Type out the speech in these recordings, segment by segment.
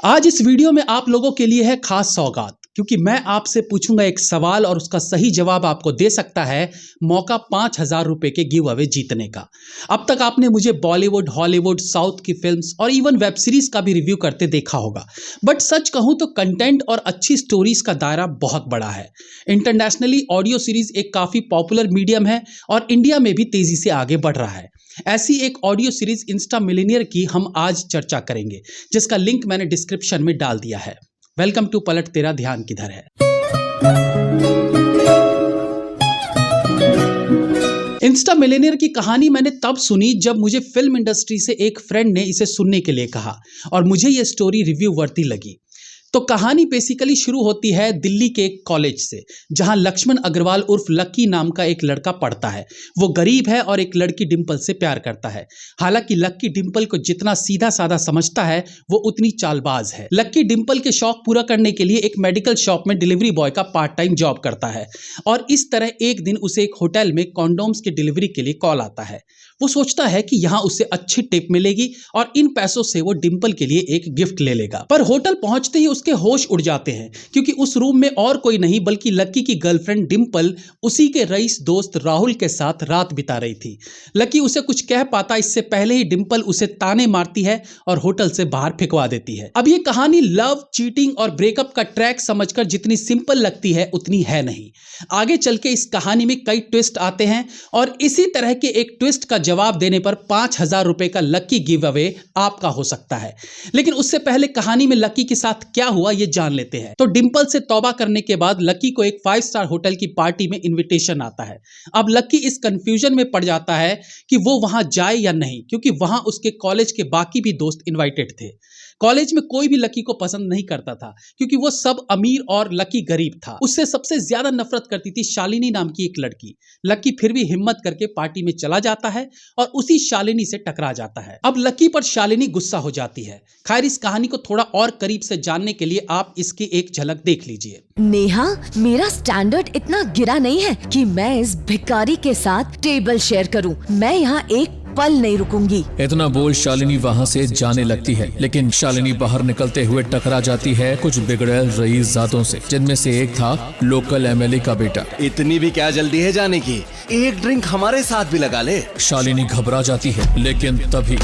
आज इस वीडियो में आप लोगों के लिए है खास सौगात, क्योंकि मैं आपसे पूछूंगा एक सवाल और उसका सही जवाब आपको दे सकता है मौका 5,000 रुपए के गिव अवे जीतने का। अब तक आपने मुझे बॉलीवुड, हॉलीवुड, साउथ की फिल्म्स और इवन वेब सीरीज का भी रिव्यू करते देखा होगा, बट सच कहूं तो कंटेंट और अच्छी स्टोरीज का दायरा बहुत बड़ा है। इंटरनेशनली ऑडियो सीरीज एक काफी पॉपुलर मीडियम है और इंडिया में भी तेजी से आगे बढ़ रहा है। ऐसी एक ऑडियो सीरीज इंस्टा मिलियनेयर की हम आज चर्चा करेंगे, जिसका लिंक मैंने डिस्क्रिप्शन में डाल दिया है। वेलकम टू पलट तेरा ध्यान किधर है। इंस्टा मिलियनेयर की कहानी मैंने तब सुनी जब मुझे फिल्म इंडस्ट्री से एक फ्रेंड ने इसे सुनने के लिए कहा और मुझे यह स्टोरी रिव्यू वर्दी लगी। तो कहानी बेसिकली शुरू होती है दिल्ली के एक कॉलेज से, जहां लक्ष्मण अग्रवाल उर्फ लक्की नाम का एक लड़का पढ़ता है। वो गरीब है और एक लड़की डिंपल से प्यार करता है। हालांकि लक्की डिंपल को जितना सीधा साधा समझता है, वो उतनी चालबाज है। लक्की डिंपल के शौक पूरा करने के लिए एक मेडिकल शॉप में डिलीवरी बॉय का पार्ट टाइम जॉब करता है और इस तरह एक दिन उसे एक होटल में कॉन्डोम्स की डिलीवरी के लिए कॉल आता है। वो सोचता है कि यहाँ उसे अच्छी टिप मिलेगी और इन पैसों से वो डिंपल के लिए एक गिफ्ट ले लेगा। पर होटल पहुंचते ही उसके होश उड़ जाते हैं, क्योंकि उस रूम में और कोई नहीं बल्कि लक्की की गर्लफ्रेंड डिंपल उसी के रईस दोस्त राहुल के साथ रात बिता रही थी। लक्की उसे कुछ कह पाता इससे पहले ही डिंपल उसे ताने मारती है और होटल से बाहर फेंकवा देती है। अब ये कहानी लव, चीटिंग और ब्रेकअप का ट्रैक समझकर जितनी सिंपल लगती है उतनी है नहीं। आगे चल के इस कहानी में कई ट्विस्ट आते हैं और इसी तरह के एक ट्विस्ट का जवाब देने पर 5,000 रुपए का लक्की गिव अवे आपका हो सकता है। लेकिन उससे पहले कहानी में लक्की के साथ क्या हुआ ये जान लेते हैं। तो डिंपल से तौबा करने के बाद लक्की को एक 5 स्टार होटल की पार्टी में इनविटेशन आता है। अब लक्की इस कंफ्यूजन में पड़ जाता है कि वो वहां जाए या नहीं, क्योंकि वहां उसके कॉलेज के बाकी भी दोस्त इनवाइटेड थे। कॉलेज में कोई भी लक्की को पसंद नहीं करता था, क्योंकि वो सब अमीर और लक्की गरीब था। उससे सबसे ज्यादा नफरत करती थी शालिनी नाम की एक लड़की। लक्की फिर भी हिम्मत करके पार्टी में चला जाता है और उसी शालिनी से टकरा जाता है। अब लक्की पर शालिनी गुस्सा हो जाती है। खैर, इस कहानी को थोड़ा और करीब से जानने के लिए आप इसकी एक झलक देख लीजिए। नेहा, मेरा स्टैंडर्ड इतना गिरा नहीं है कि मैं इस भिखारी के साथ टेबल शेयर करूं। मैं यहाँ एक पल नहीं रुकूंगी। इतना बोल शालिनी वहाँ से जाने लगती है, लेकिन शालिनी बाहर निकलते हुए टकरा जाती है कुछ बिगड़ैल रईस जातों से, जिनमें से एक था लोकल एमएलए का बेटा। इतनी भी क्या जल्दी है जाने की? एक ड्रिंक हमारे साथ भी लगा ले। शालिनी घबरा जाती है, लेकिन तभी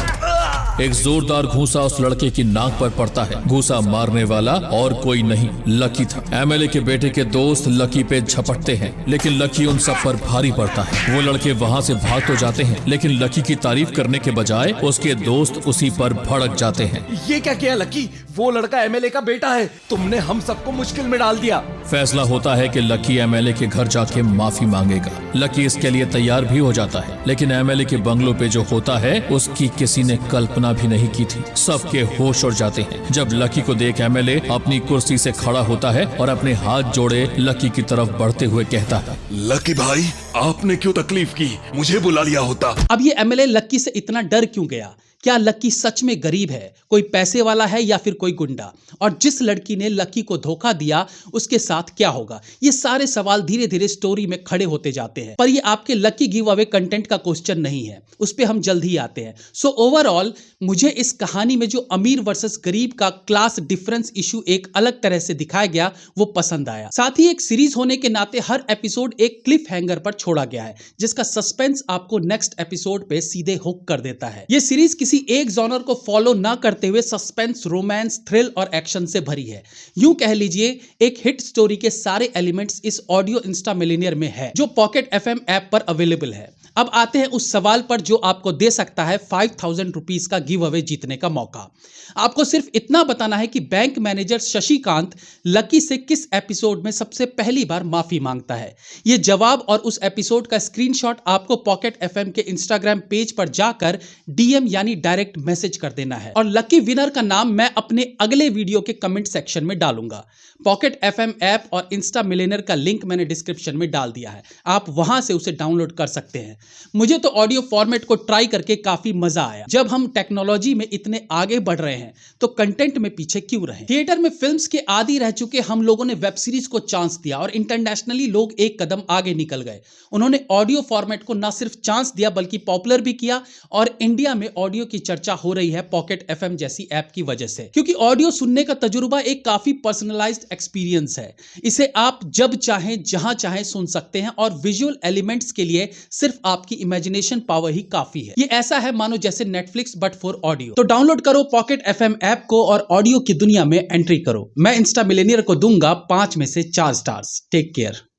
एक जोरदार घूंसा उस लड़के की नाक पर पड़ता है। घूंसा मारने वाला और कोई नहीं, लकी था। एमएलए के बेटे के दोस्त लकी पे झपटते हैं, लेकिन लकी उन सब पर भारी पड़ता है। वो लड़के वहाँ से भाग तो जाते हैं, लेकिन लकी की तारीफ करने के बजाय उसके दोस्त उसी पर भड़क जाते हैं। ये क्या किया लकी? वो लड़का एमएलए का बेटा है। तुमने हम सबको मुश्किल में डाल दिया। फैसला होता है कि लकी एमएलए के घर जाके माफी मांगेगा। लकी इसके लिए तैयार भी हो जाता है, लेकिन एमएलए के बंगलों पे जो होता है उसकी किसी ने कल्पना भी नहीं की थी। सबके होश उड़ जाते हैं जब लकी को देख एमएलए अपनी कुर्सी से खड़ा होता है और अपने हाथ जोड़े लकी की तरफ बढ़ते हुए कहता है, लकी भाई, आपने क्यों तकलीफ की? मुझे बुला लिया होता। अब ये एमएलए लक्की से इतना डर क्यों गया? क्या लक्की सच में गरीब है, कोई पैसे वाला है या फिर कोई गुंडा? और जिस लड़की ने लक्की को धोखा दिया उसके साथ क्या होगा? ये सारे सवाल धीरे धीरे स्टोरी में खड़े होते जाते हैं। पर ये आपके लक्की गिव अवे कंटेंट का क्वेश्चन नहीं है, उस पर हम जल्द ही आते हैं। सो ओवरऑल मुझे इस कहानी में जो अमीर वर्सेस गरीब का क्लास डिफरेंस इशू एक अलग तरह से दिखाया गया वो पसंद आया। साथ ही एक सीरीज होने के नाते हर एपिसोड एक क्लिफ हैंगर पर छोड़ा गया है, जिसका सस्पेंस आपको नेक्स्ट एपिसोड पे सीधे हुक कर देता है। ये सीरीज किसी एक जॉनर को फॉलो ना करते हुए सस्पेंस, रोमांस, थ्रिल और एक्शन से भरी है। यूं कह लीजिए एक हिट स्टोरी के सारे एलिमेंट्स इस ऑडियो इंस्टा मिलियनेयर में है, जो पॉकेट एफएम ऐप पर अवेलेबल है। अब आते हैं उस सवाल पर जो आपको दे सकता है 5,000 रुपीज का गिव अवे जीतने का मौका। आपको सिर्फ इतना बताना है कि बैंक मैनेजर शशिकांत लकी से किस एपिसोड में सबसे पहली बार माफी मांगता है। यह जवाब और उस एपिसोड का स्क्रीनशॉट आपको पॉकेट एफएम के इंस्टाग्राम पेज पर जाकर डीएम यानी डायरेक्ट मैसेज कर देना है और लकी विनर का नाम मैं अपने अगले वीडियो के कमेंट सेक्शन में डालूंगा। पॉकेट एफएम ऐप और इंस्टा मिलियनेयर का लिंक मैंने डिस्क्रिप्शन में डाल दिया है, आप वहां से उसे डाउनलोड कर सकते हैं। मुझे तो ऑडियो फॉर्मेट को ट्राई करके काफी मजा आया। जब हम टेक्नोलॉजी में इतने आगे बढ़ रहे हैं तो कंटेंट में पीछे क्यों रहे? थिएटर में फिल्म्स के आदी रह चुके हम लोगों ने वेब सीरीज को चांस दिया और इंटरनेशनली लोग एक कदम आगे निकल गए। उन्होंने ऑडियो फॉर्मेट को न सिर्फ चांस दिया बल्कि पॉपुलर भी किया और इंडिया में ऑडियो की चर्चा हो रही है पॉकेट एफएम जैसी ऐप की वजह से, क्योंकि ऑडियो सुनने का तजुर्बा एक काफी पर्सनलाइज्ड एक्सपीरियंस है। इसे आप जब चाहें जहां चाहें सुन सकते हैं और विजुअल एलिमेंट्स के लिए सिर्फ आपकी इमेजिनेशन पावर ही काफी है। ये ऐसा है मानो जैसे नेटफ्लिक्स बट फॉर ऑडियो। तो डाउनलोड करो पॉकेट एफएम ऐप को और ऑडियो की दुनिया में एंट्री करो। मैं इंस्टा मिलेनियर को दूंगा 5 में से 4 स्टार्स। Take care.